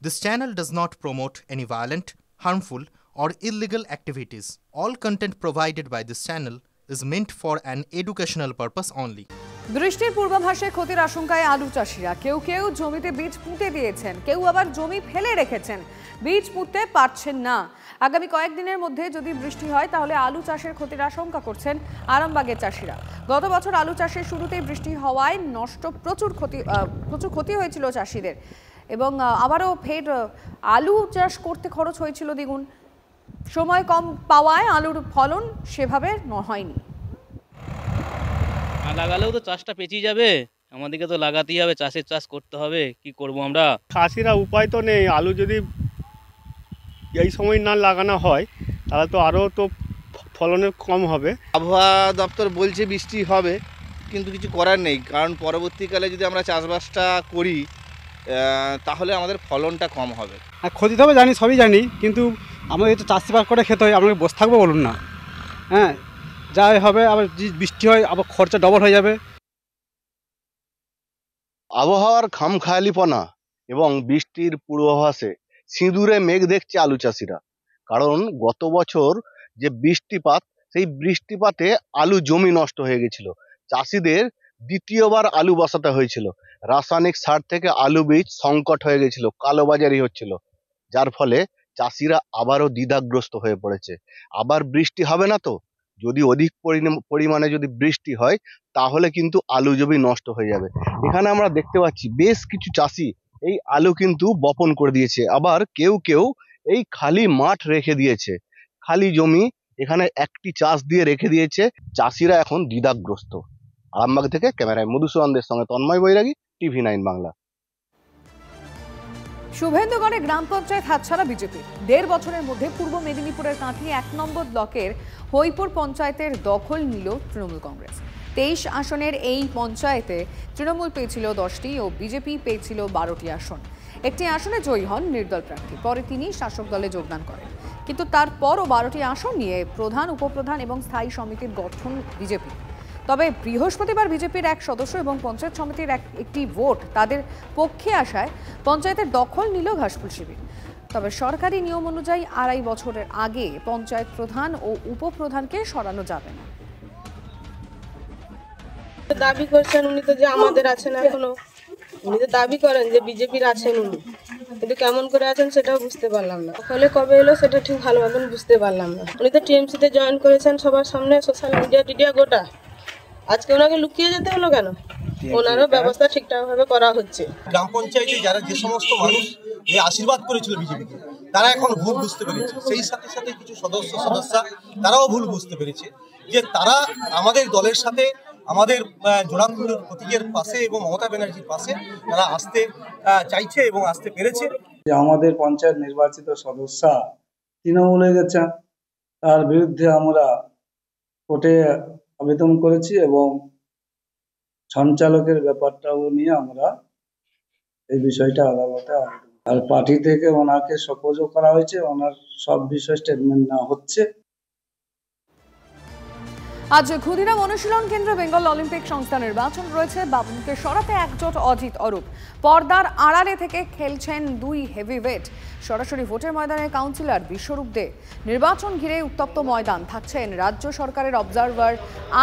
This channel does not promote any violent, harmful, or illegal activities. All content provided by this channel is meant for an educational purpose only. বৃষ্টির পূর্বাভাসে ক্ষতির আশঙ্কায় আলু চাষিরা কেউ কেউ জমিতে বীজ পুঁতে দিয়েছেন, কেউ আবার জমি ফেলে রেখেছেন, বীজ পুঁততে পারছেন না। আগামী কয়েকদিনের মধ্যে যদি বৃষ্টি হয় তাহলে আলু চাষের ক্ষতির আশঙ্কা করছেন আরামবাগের চাষিরা। গত বছর আলু চাষের শুরুতেই বৃষ্টি হওয়ায় প্রচুর ক্ষতি হয়েছিল চাষিদের, এবং আবারও ফের আলু চাষ করতে খরচ হয়েছিল দ্বিগুণ। সময় কম পাওয়ায় আলুর ফলন সেভাবে হয়নি। লাগালেও তো চাষটা পেঁচিয়ে যাবে, আমাদেরকে তো লাগাতেই হবে, চাষের চাষ করতে হবে। কি করব আমরা? চাষিরা উপায় তো নেই। আলু যদি এই সময় না লাগানো হয় তাহলে তো আরও তো ফলনের কম হবে। আবহাওয়া দপ্তর বলছে বৃষ্টি হবে, কিন্তু কিছু করার নেই, কারণ পরবর্তীকালে যদি আমরা চাষবাসটা করি তাহলে আমাদের ফলনটা কম হবে। আর ক্ষতি তো হবে জানি, সবই জানি, কিন্তু আমাদের তো চাষবাস করে খেতে হয়। আপনাকে বসে থাকবো বলুন না? হ্যাঁ, যাই হবে, আবার বৃষ্টি হয় আবার খরচা ডবল হয়ে যাবে। আবহাওয়ার খামখেয়ালিপনা এবং বৃষ্টির পূর্বাভাসে সিঁদুরে মেঘ দেখছে আলু চাষিরা। কারণ গত বছর যে বৃষ্টিপাত, সেই বৃষ্টিপাতে আলু জমি নষ্ট হয়ে গেছিল। চাষিদের দ্বিতীয়বার আলু বসাতে হয়েছিল। রাসায়নিক সার থেকে আলু বীজ সংকট হয়ে গেছিল, কালোবাজারি হচ্ছিল, যার ফলে চাষিরা আবারও দ্বিধাগ্রস্ত হয়ে পড়েছে। আবার বৃষ্টি হবে না তো? যদি অধিক পরিমাণে যদি বৃষ্টি হয় তাহলে কিন্তু আলু জমি নষ্ট হয়ে যাবে। এখানে আমরা দেখতে পাচ্ছি বেশ কিছু চাষি এই আলু কিন্তু বপন করে দিয়েছে, আবার কেউ কেউ এই খালি মাঠ রেখে দিয়েছে, খালি জমি এখানে একটি চাষ দিয়ে রেখে দিয়েছে। চাষিরা এখন দ্বিধাগ্রস্ত। আরামবাগ থেকে ক্যামেরায় মধুসূদনদের সঙ্গে তন্ময় বৈরাগী, TV9 বাংলা। শুভেন্দুগড়ে গ্রাম পঞ্চায়েত হাতছাড়া বিজেপি। 1.5 বছরের মধ্যে পূর্ব মেদিনীপুরের কাঁথি 1 নম্বর ব্লকের হইপুর পঞ্চায়েতের দখল নিল তৃণমূল কংগ্রেস। 23 আসনের এই পঞ্চায়েতে তৃণমূল পেয়েছিল 10টি ও বিজেপি পেয়েছিল 12টি আসন। একটি আসনে জয়ী হন নির্দল প্রার্থী, পরে তিনি শাসক দলে যোগদান করেন। কিন্তু তারপরও 12টি আসন নিয়ে প্রধান, উপপ্রধান এবং স্থায়ী সমিতির গঠন বিজেপি। তবে বৃহস্পতিবার বিজেপির এক সদস্য এবং পঞ্চায়েত সমিতির একটি ভোট তাদের পক্ষে আসায় পঞ্চায়েতের দখল নিল ঘাসফুল শিবির। তবে সরকারি নিয়ম অনুযায়ী 2.5 বছরের আগে পঞ্চায়েত প্রধান ও উপপ্রধানকে সরানো যাবে না। দাবি করছেন উনি তো যে আমাদের আছেন, এখনো উনি তো দাবি করেন যে বিজেপির আছেন উনি, কিন্তু কেমন করে আছেন সেটাও বুঝতে পারলাম না। ফলে কবে এলো সেটা ঠিক ভালো মতন বুঝতে পারলাম না। উনি তো টিএমসিতে জয়েন করেছেন সবার সামনে, সোশ্যাল মিডিয়া গোটা। আজকে ওনাকে লুকিয়ে যেতে হলো কেন? ওনারও ব্যবস্থা ঠিকঠাক ভাবে করা হচ্ছে। গ্রাম পঞ্চায়েতে যারা যে সমস্ত মানুষ যে আশীর্বাদ করেছিল বিজেপিকে, তারা এখন ভুল বুঝতে পেরেছে। সেই সাথে সাথে কিছু সদস্যা তারাও ভুল বুঝতে পেরেছে যে তারা আমাদের দলের সাথে, আমাদের জোড়াফুলের প্রতীকের পাশে এবং মমতা ব্যানার্জির পাশে তারা আসতে চাইছে এবং আসতে পেরেছে। যে আমাদের পঞ্চায়েত নির্বাচিত সদস্য তৃণমূলে গেছেন, তার বিরুদ্ধে আমরা কোর্টে আবেদন করেছি এবং সঞ্চালকের ব্যাপারটাও নিয়ে আমরা এই বিষয়টা আদালতে আবেদন, আর পার্টি থেকে ওনাকে সপোজও করা হয়েছে। ওনার সব বিষয় স্টেটমেন্ট না হচ্ছে। আজ ক্ষুদিরাম অনুশীলন কেন্দ্র বেঙ্গল অলিম্পিক সংস্থা নির্বাচন রয়েছে। বাবুকে সরাতে একজোট অজিত অরূপ। পর্দার আড়ালে থেকে খেলছেন 2 হেভিওয়েট। সরাসরি ভোটের ময়দানে কাউন্সিলর বিশ্বরূপ দে। নির্বাচন ঘিরে উত্তপ্ত ময়দান। থাকছেন রাজ্য সরকারের অবজারভার,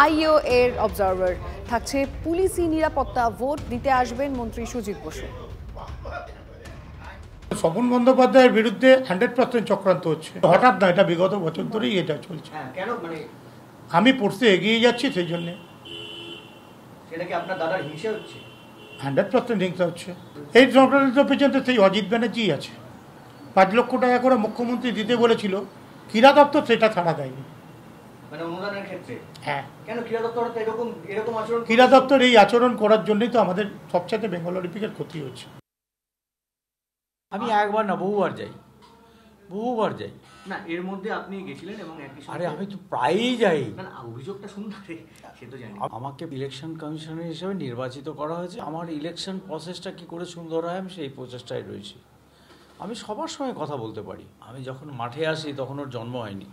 আইও এর অবজারভার, থাকছে পুলিশি নিরাপত্তা। ভোট দিতে আসবেন মন্ত্রী সুজিত বসু। স্বপন বন্দ্যোপাধ্যায়ের বিরুদ্ধে 100% চক্রান্ত হচ্ছে। হঠাৎ না, এটা বিগত বছর ধরেই এটা চলছে। কেন আমি পড়তে এগিয়ে যাচ্ছি, সেই জন্যে। সেটা কি আপনার দাদার হিংসা হচ্ছে? 100% হিংসা হচ্ছে। এই চক্রান্ত পেছনে সেই অজিত ব্যানার্জি আছে। 5 লক্ষ টাকা করে মুখ্যমন্ত্রী দিতে বলেছিল, ক্রীড়া দপ্তর সেটা ছাড়া দেয়নি। মানে অনুদানের ক্ষেত্রে? হ্যাঁ। কেন ক্রীড়া দপ্তর এরকম আচরণ? ক্রীড়া দপ্তর এই আচরণ করার জন্যই তো আমাদের সবচেয়ে বেঙ্গল অলিম্পিকের ক্ষতি হচ্ছে। আমি একবার না বহুবার যাই। না, এর মধ্যে আপনি গেছিলেন এবং একই আরে আমি তো প্রায়ই যাই। না, অভিযোগটা শুনতে সে তো জানি। আমাকে ইলেকশন কমিশনার হিসেবে নির্বাচিত করা হয়েছে। আমার ইলেকশন প্রসেসটা কি করে সুন্দর হয় আমি সেই প্রচেষ্টায় রয়েছি। আমি সবার সঙ্গে কথা বলতে পারি। আমি যখন মাঠে আসি তখন ওর জন্ম হয়নি।